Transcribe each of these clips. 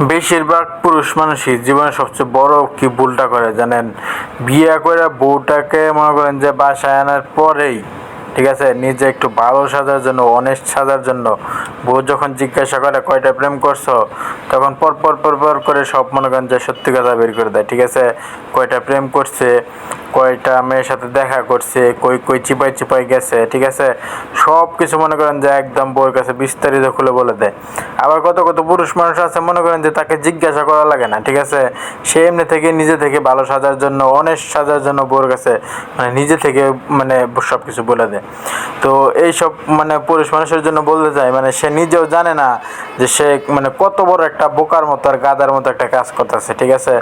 বেশিরভাগ পুরুষ মানুষই জীবনে সবচেয়ে বড় কি ভুলটা করে জানেন? বিয়ে করে বউটাকে মনে করেন যে বাসায় আনার পরেই, ঠিক আছে, নিজে একটু ভালো সাজার জন্য, অনেস্ট সাজার জন্য বউ যখন জিজ্ঞাসা করে কয়টা প্রেম করছো, তখন পর পর পর পর করে সব মনে করেন যে সত্যি কথা বের করে দেয়। ঠিক আছে, কয়টা প্রেম করছে, কয়টা মেয়ের সাথে দেখা করছে, কই কই চিপাই চিপাই গেছে, ঠিক আছে, সব কিছু মনে করেন যে একদম বউয়ের কাছে বিস্তারিত খুলে বলে দেয়। আবার কত কত পুরুষ মানুষ আছে মনে করেন যে তাকে জিজ্ঞাসা করা লাগে না, ঠিক আছে, সে এমনি থেকে নিজে থেকে ভালো সাজার জন্য, অনেস্ট সাজার জন্য বউর কাছে মানে নিজে থেকে মানে সব কিছু বলে দেয়। তো এইসব মানে পুরুষ মানুষের জন্য বলতে চাই, মানে সে নিজেও জানে না যে সে মানে কত বড় একটা বোকার মতো আর গাদার মতো একটা কাজ করতেছে, ঠিক আছে,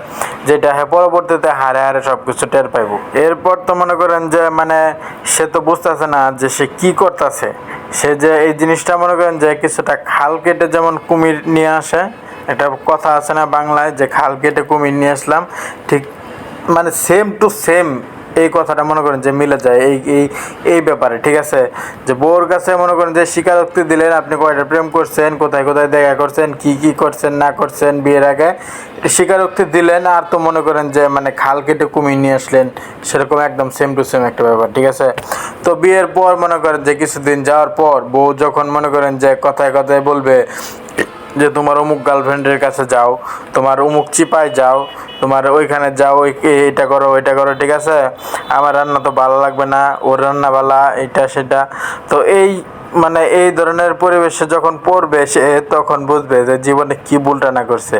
যেটা পরবর্তীতে হারে হারে সব কিছু টের পাইব। এরপর তো মনে করেন যে মানে সে তো বুঝতেছে না যে সে কি করতেছে। সে যে এই জিনিসটা মনে করেন যে কিছুটা খাল কেটে যেমন কুমির নিয়ে আসে, একটা কথা আছে না বাংলায়, যে খাল কেটে কুমির নিয়ে আসলাম, ঠিক মানে সেম টু সেম এই কথাটা মনে করেন যে মিলে যায় এই এই এই ব্যাপারে। ঠিক আছে, যে বউর কাছে মনে করেন যে স্বীকারোক্তি দিলেন আপনি কয়টা প্রেম করছেন, কোথায় কোথায় দেখা করছেন, কি কি করছেন না করছেন বিয়ের আগে, স্বীকারোক্তি দিলেন, আর তো মনে করেন যে মানে খাল কেটে কুমির নিয়ে আসলেন, সেরকম একদম সেম টু সেম একটা ব্যাপার। ঠিক আছে, তো বিয়ের পর মনে করেন যে কিছুদিন যাওয়ার পর বউ যখন মনে করেন যে কথায় কথায় বলবে যে তোমার অমুক গার্লফ্রেন্ডের কাছে যাও, তোমার অমুক চিপায় যাও, তোমার ওইখানে যাও, ওই এইটা করো ওইটা করো, ঠিক আছে, আমার রান্না তো ভালো লাগবে না, ওর রান্না ভালো, এটা সেটা। তো এই মানে এই ধরনের পরিবেশে যখন পড়বে সে তখন বুঝবে যে জীবনে কি ভুলটা না করছে।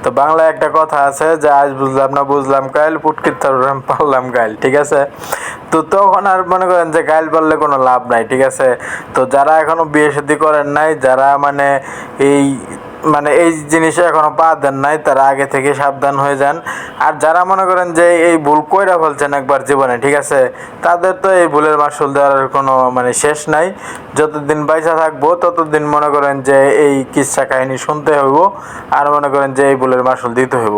তো বাংলায় একটা কথা আছে যে আজ বুঝলাম না বুঝলাম কাইল, পুটকির তরুণ পারলাম গাইল। ঠিক আছে, তো তখন আর মনে করেন যে গাইল পারলে কোনো লাভ নাই। ঠিক আছে, তো যারা এখনো বিয়ে শাদী করেন নাই, যারা মানে এই মানে এই জিনিসে এখনো পা দেন নাই, তারা আগে থেকে সাবধান হয়ে যান। আর যারা মনে করেন যে এই ভুল কইরা ফেলছেন একবার জীবনে, ঠিক আছে, তাদের তো এই ভুলের মাসুল দেওয়ার কোনো মানে শেষ নাই। যতদিন বাইচা থাকবো ততদিন মনে করেন যে এই কিচ্ছা কাহিনী শুনতে হইব, আর মনে করেন যে এই ভুলের মাসুল দিতে হইব।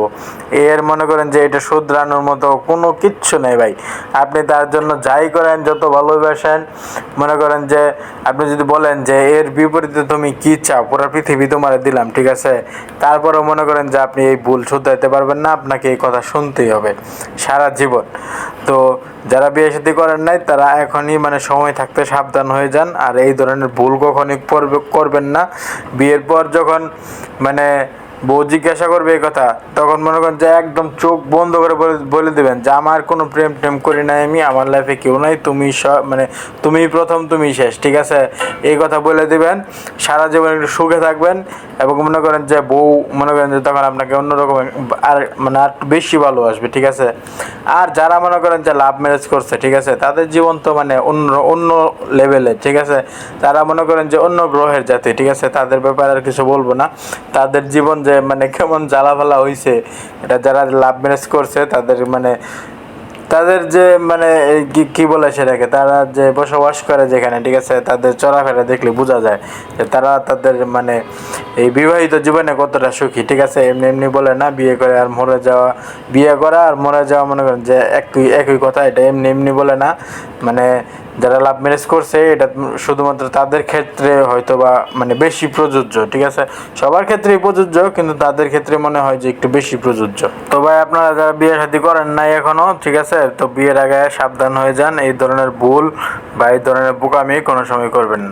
এর মনে করেন যে এটা শুধরানোর মতো কোনো কিচ্ছু নেই ভাই। আপনি তার জন্য যাই করেন, যত ভালোবাসেন, মনে করেন যে আপনি যদি বলেন যে এর বিপরীতে তুমি কি চাও, পুরো পৃথিবী তোমার দিলাম, ঠিক আছে, তারপরেও মনে করেন যে আপনি এই ভুল শুধরাইতে পারবেন না, আপনাকে এই কথা শুনতেই হবে সারা জীবন। তো যারা বিয়ে শাদী করেন নাই তারা এখনই মানে সময় থাকতে সাবধান হয়ে যান, আর এই ধরনের ভুল কখনই করবেন না। বিয়ের পর যখন মানে বউ জিজ্ঞাসা করবে এই কথা, তখন মনে করেন যে একদম চোখ বন্ধ করে বলে দেবেন যে আমার কোনো প্রেম টেম করি নাই, আমি আমার লাইফে কেউ নাই, তুমি মানে তুমি প্রথম তুমি শেষ। ঠিক আছে, এই কথা বলে দিবেন, সারা জীবন একটু সুখে থাকবেন, এবং মনে করেন যে বউ মনে করেন যে তখন আপনাকে অন্যরকম আর মানে আর বেশি ভালোবাসবে। ঠিক আছে, আর যারা মনে করেন যে লাভ ম্যারেজ করছে, ঠিক আছে, তাদের জীবন তো মানে অন্য অন্য লেভেলের। ঠিক আছে, তারা মনে করেন যে অন্য গ্রহের জাতি। ঠিক আছে, তাদের ব্যাপারে আর কিছু বলবো না। তাদের জীবন যে মানে কেমন জ্বালাভালা হয়েছে, এটা যারা লাভ ম্যারেজ করছে তাদের মানে তাদের যে মানে কি বলে সেটাকে, তারা যে বসবাস করে যেখানে, ঠিক আছে, তাদের চলাফেরা দেখলে বোঝা যায় যে তারা তাদের মানে এই বিবাহিত জীবনে কতটা সুখী। ঠিক আছে, এমনি এমনি বলে না বিয়ে করে আর মরে যাওয়া, বিয়ে করা আর মরে যাওয়া মনে করেন যে একই কথা, এটা এমনি এমনি বলে না। মানে যারা লাভ ম্যারেজ করছে এটা শুধুমাত্র তাদের ক্ষেত্রে হয়তো বা মানে বেশি প্রযোজ্য। ঠিক আছে, সবার ক্ষেত্রেই প্রযোজ্য, কিন্তু তাদের ক্ষেত্রে মনে হয় যে একটু বেশি প্রযোজ্য। তো ভাই আপনারা যারা বিয়ে শাদী করেন নাই এখনো, ঠিক আছে, তো বিয়ের আগে সাবধান হয়ে যান, এই ধরনের ভুল বা এই ধরনের বোকামি কোনো সময় করবেন না।